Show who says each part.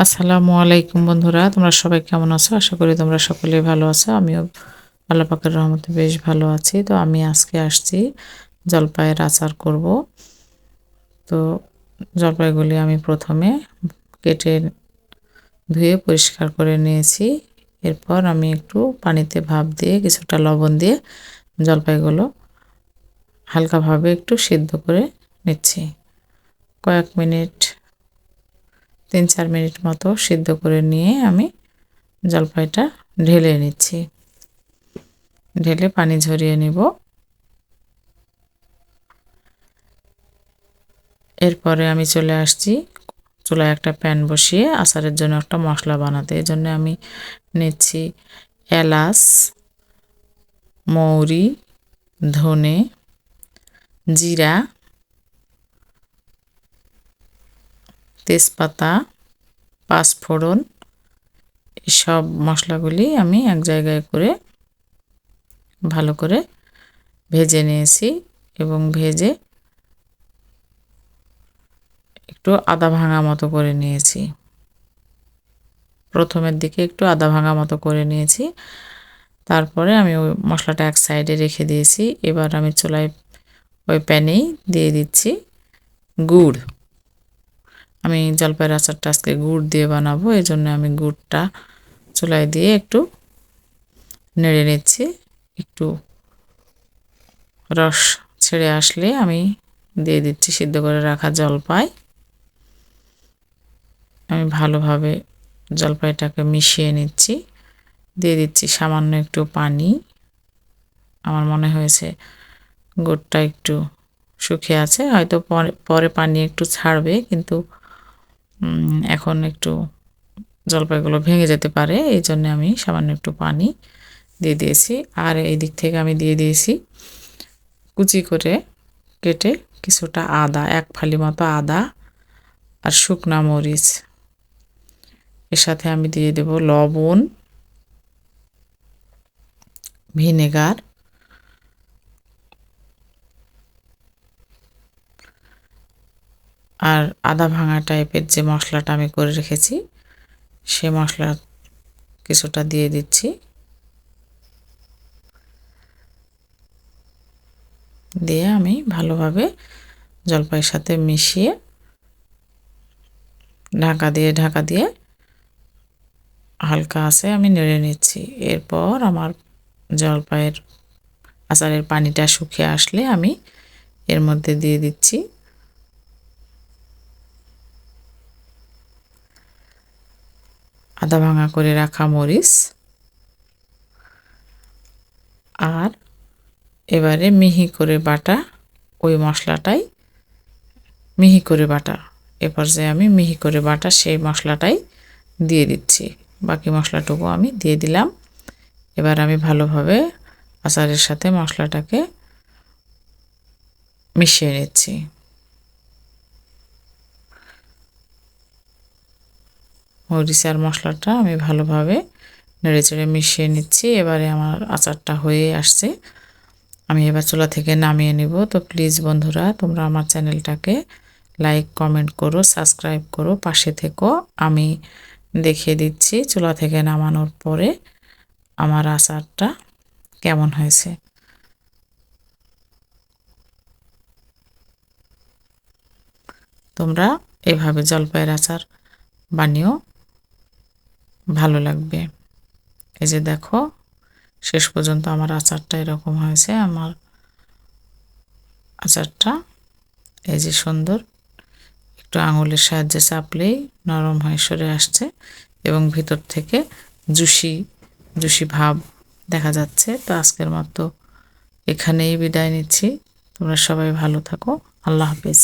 Speaker 1: আসসালামু আলাইকুম বন্ধুরা, তোমরা সবাই কেমন আছো? আশা করি তোমরা সকলেই ভালো আছো। আমিও আল্লাহ পাকের রহমতে বেশ ভালো আছি। তো আমি আজকে আসছি জলপাইয়ের আচার করব। তো জলপাইগুলি আমি প্রথমে কেটে ধুয়ে পরিষ্কার করে নিয়েছি। এরপর আমি একটু পানিতে ভাপ দিয়ে কিছুটা লবণ দিয়ে জলপাইগুলো হালকাভাবে একটু সিদ্ধ করে নিচ্ছি। কয়েক মিনিট 3-4 মিনিট মতো সিদ্ধ করে নিয়ে আমি জলপাইটা ঢেলে নিচ্ছি। ঢেলে পানি ঝরিয়ে নিব। এরপরে আমি চলে আসছি চুলায় একটা প্যান বসিয়ে আচারের জন্য একটা মশলা বানাতে। এই জন্য আমি নিচ্ছি এলাচ, মৌরি, ধনে, জিরা, তেজপাতা, পাঁচফোড়ন। সব মশলাগুলি আমি এক জায়গায় করে ভালো করে ভেজে নিয়েছি এবং ভেজে একটু আদা ভাঙা মতো করে নিয়েছি। প্রথমের দিকে একটু আদা ভাঙা মতো করে নিয়েছি। তারপরে আমি ওই মশলাটা এক সাইডে রেখে দিয়েছি। এবার আমি চুলায় ওই প্যানেই দিয়ে দিচ্ছি গুড়। আমি জলপাইয়ের আচারটা আজকে গুড় দিয়ে বানাবো, এই জন্য আমি গুড়টা চুলায় দিয়ে একটু নেড়ে নিচ্ছি। একটু রস ছেড়ে আসলে আমি দিয়ে দিচ্ছি সিদ্ধ করে রাখা জলপাই। আমি ভালোভাবে জলপাইটাকে মিশিয়ে নিচ্ছি। দিয়ে দিচ্ছি সামান্য একটু পানি। আমার মনে হয়েছে গুড়টা একটু শুকিয়ে আছে, হয়তো পরে পানি একটু ছাড়বে, কিন্তু এখন একটু জলপাইগুলো ভেঙে যেতে পারে, এই জন্য আমি সামান্য একটু পানি দিয়ে দিয়েছি। আর এই দিক থেকে আমি দিয়ে দিয়েছি কুচি করে কেটে কিছুটা আদা, 1 ফালি মতো আদা আর শুকনা মরিচ। এর সাথে আমি দিয়ে দেব লবণ, ভিনেগার, আর আদা ভাঙা টাইপের যে মশলাটা আমি করে রেখেছি সে মশলা কিছুটা দিয়ে দিচ্ছি। দিয়ে আমি ভালোভাবে জলপাইয়ের সাথে মিশিয়ে ঢাকা দিয়ে হালকা আছে আমি নেড়ে নিচ্ছি। এরপর আমার জলপাইয়ের আচারের পানিটা শুকিয়ে আসলে আমি এর মধ্যে দিয়ে দিচ্ছি আদা ভাঙা করে রাখা মরিচ। আর এবারে মিহি করে বাটা ওই মশলাটাই মিহি করে বাটা, এ পর্যায়ে আমি মিহি করে বাটা সেই মশলাটাই দিয়ে দিচ্ছি। বাকি মশলাটুকু আমি দিয়ে দিলাম। এবার আমি ভালোভাবে আচারের সাথে মশলাটাকে মিশিয়ে নিচ্ছি। মরিচ আর মশলাটা আমি ভালোভাবে নেড়েচেড়ে মিশিয়ে নিচ্ছি। এবারে আমার আচারটা হয়ে আসছে, আমি এবার চুলা থেকে নামিয়ে নিব। তো প্লিজ বন্ধুরা, তোমরা আমার চ্যানেলটাকে লাইক, কমেন্ট করো, সাবস্ক্রাইব করো, পাশে থেকো। আমি দেখিয়ে দিচ্ছি চুলা থেকে নামানোর পরে আমার আচারটা কেমন হয়েছে। তোমরা এভাবে জলপাইয়ের আচার বানিও, ভালো লাগবে। এই যে দেখো, শেষ পর্যন্ত আমার আচারটা এরকম হয়েছে। আমার আচারটা এই যে সুন্দর, একটু আঙুলের সাহায্যে চাপলেই নরম হয়ে সরে আসছে এবং ভিতর থেকে জুসি জুসি ভাব দেখা যাচ্ছে। তো আজকের মতো এখানেই বিদায় নিচ্ছি। তোমরা সবাই ভালো থাকো। আল্লাহ হাফেজ।